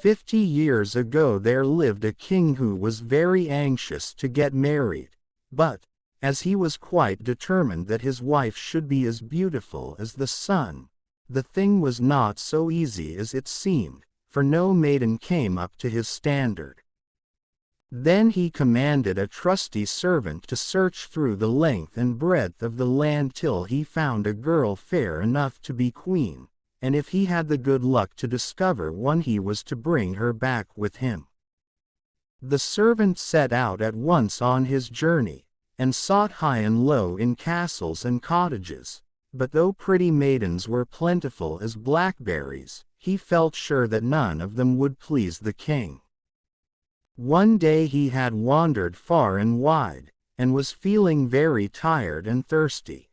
50 years ago there lived a king who was very anxious to get married, but, as he was quite determined that his wife should be as beautiful as the sun, the thing was not so easy as it seemed, for no maiden came up to his standard. Then he commanded a trusty servant to search through the length and breadth of the land till he found a girl fair enough to be queen, and if he had the good luck to discover one he was to bring her back with him. The servant set out at once on his journey, and sought high and low in castles and cottages, but though pretty maidens were plentiful as blackberries, he felt sure that none of them would please the king. One day he had wandered far and wide, and was feeling very tired and thirsty.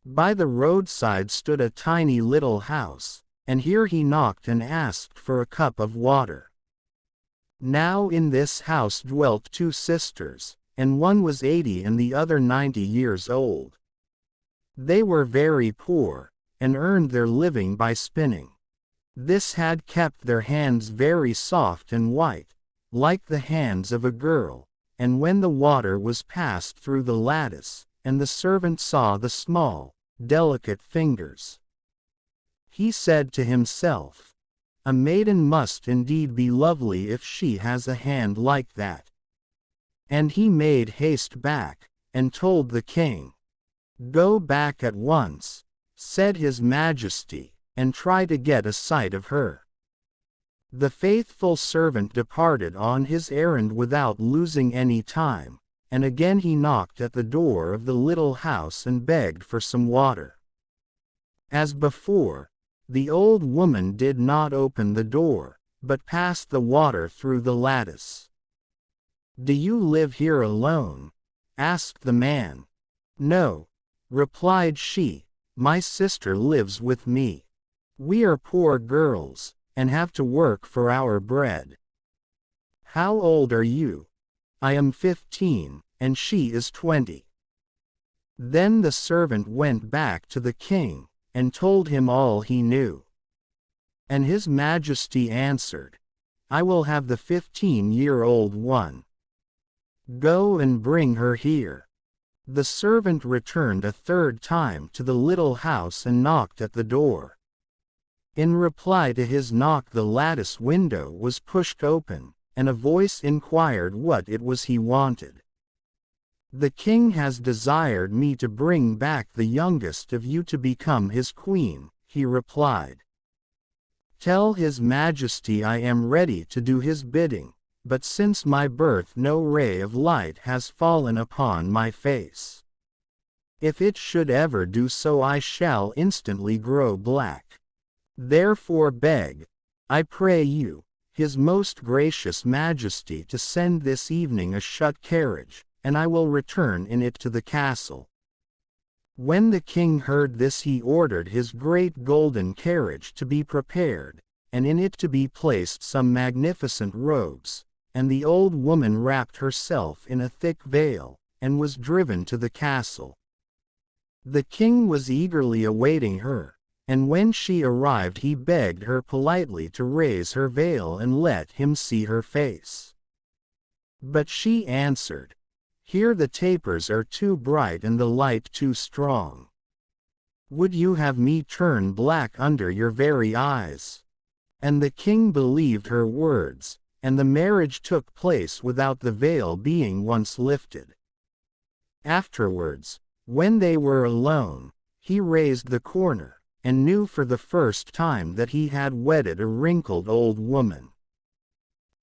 By the roadside stood a tiny little house, and here he knocked and asked for a cup of water. Now in this house dwelt two sisters, and one was 80 and the other 90 years old. They were very poor, and earned their living by spinning. This had kept their hands very soft and white, like the hands of a girl, and when the water was passed through the lattice, and the servant saw the small, delicate fingers, he said to himself, "A maiden must indeed be lovely if she has a hand like that." And he made haste back, and told the king, "Go back at once," said his majesty, "and try to get a sight of her." The faithful servant departed on his errand without losing any time, and again he knocked at the door of the little house and begged for some water. As before, the old woman did not open the door, but passed the water through the lattice. "Do you live here alone?" asked the man. "No," replied she, "my sister lives with me. We are poor girls, and have to work for our bread." "How old are you?" "I am 15, and she is 20. Then the servant went back to the king, and told him all he knew. And his majesty answered, "I will have the 15-year-old one. Go and bring her here." The servant returned a third time to the little house and knocked at the door. In reply to his knock the lattice window was pushed open, and a voice inquired what it was he wanted. "The king has desired me to bring back the youngest of you to become his queen," he replied. "Tell his majesty I am ready to do his bidding, but since my birth no ray of light has fallen upon my face. If it should ever do so I shall instantly grow black. Therefore beg, I pray you, his most gracious majesty to send this evening a shut carriage, and I will return in it to the castle." When the king heard this he ordered his great golden carriage to be prepared, and in it to be placed some magnificent robes, and the old woman wrapped herself in a thick veil, and was driven to the castle. The king was eagerly awaiting her, and when she arrived he begged her politely to raise her veil and let him see her face. But she answered, "Here the tapers are too bright and the light too strong. Would you have me turn black under your very eyes?" And the king believed her words, and the marriage took place without the veil being once lifted. Afterwards, when they were alone, he raised the corner, and knew for the first time that he had wedded a wrinkled old woman.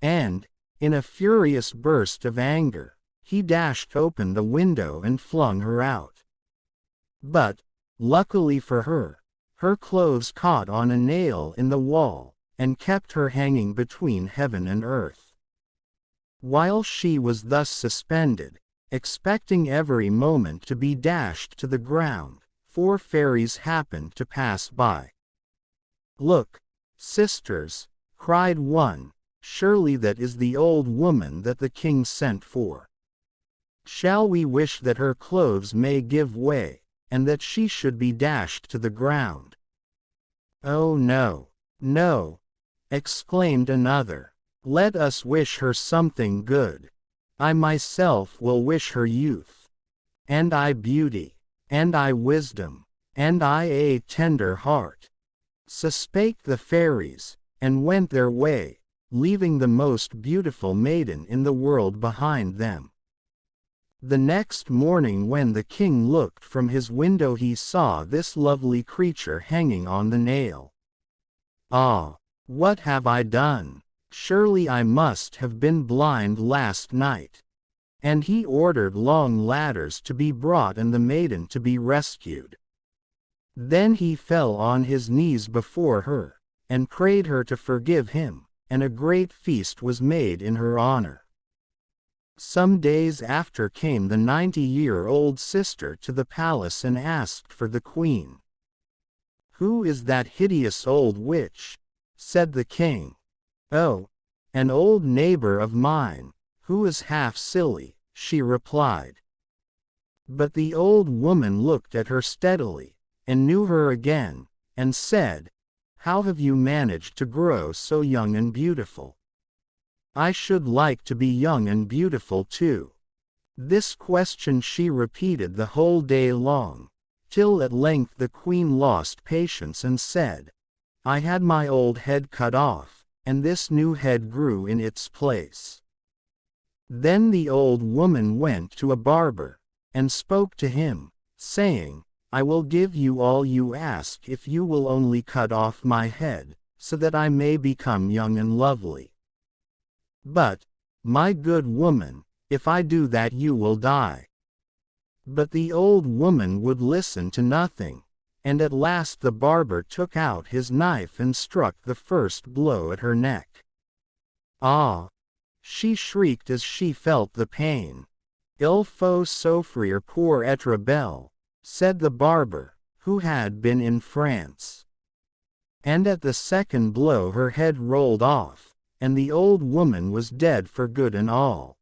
And, in a furious burst of anger, he dashed open the window and flung her out. But, luckily for her, her clothes caught on a nail in the wall, and kept her hanging between heaven and earth. While she was thus suspended, expecting every moment to be dashed to the ground, 4 fairies happened to pass by. "Look, sisters," cried one, "surely that is the old woman that the king sent for. Shall we wish that her clothes may give way, and that she should be dashed to the ground?" "Oh no, no," exclaimed another. "Let us wish her something good. I myself will wish her youth, and I beauty, and I wisdom, and I a tender heart." So spake the fairies, and went their way, leaving the most beautiful maiden in the world behind them. The next morning when the king looked from his window he saw this lovely creature hanging on the nail. "Ah, what have I done? Surely I must have been blind last night." And he ordered long ladders to be brought and the maiden to be rescued. Then he fell on his knees before her, and prayed her to forgive him, and a great feast was made in her honor. Some days after came the 90-year-old sister to the palace and asked for the queen. "Who is that hideous old witch?" said the king. "Oh, an old neighbor of mine, who is half silly," she replied. But the old woman looked at her steadily, and knew her again, and said, "How have you managed to grow so young and beautiful? I should like to be young and beautiful too." This question she repeated the whole day long, till at length the queen lost patience and said, "I had my old head cut off, and this new head grew in its place." Then the old woman went to a barber, and spoke to him, saying, "I will give you all you ask if you will only cut off my head, so that I may become young and lovely. But, my good woman, if I do that you will die." But the old woman would listen to nothing, and at last the barber took out his knife and struck the first blow at her neck. "Ah!" she shrieked as she felt the pain. "Il faut souffrir pour être belle," said the barber, who had been in France. And at the second blow her head rolled off, and the old woman was dead for good and all.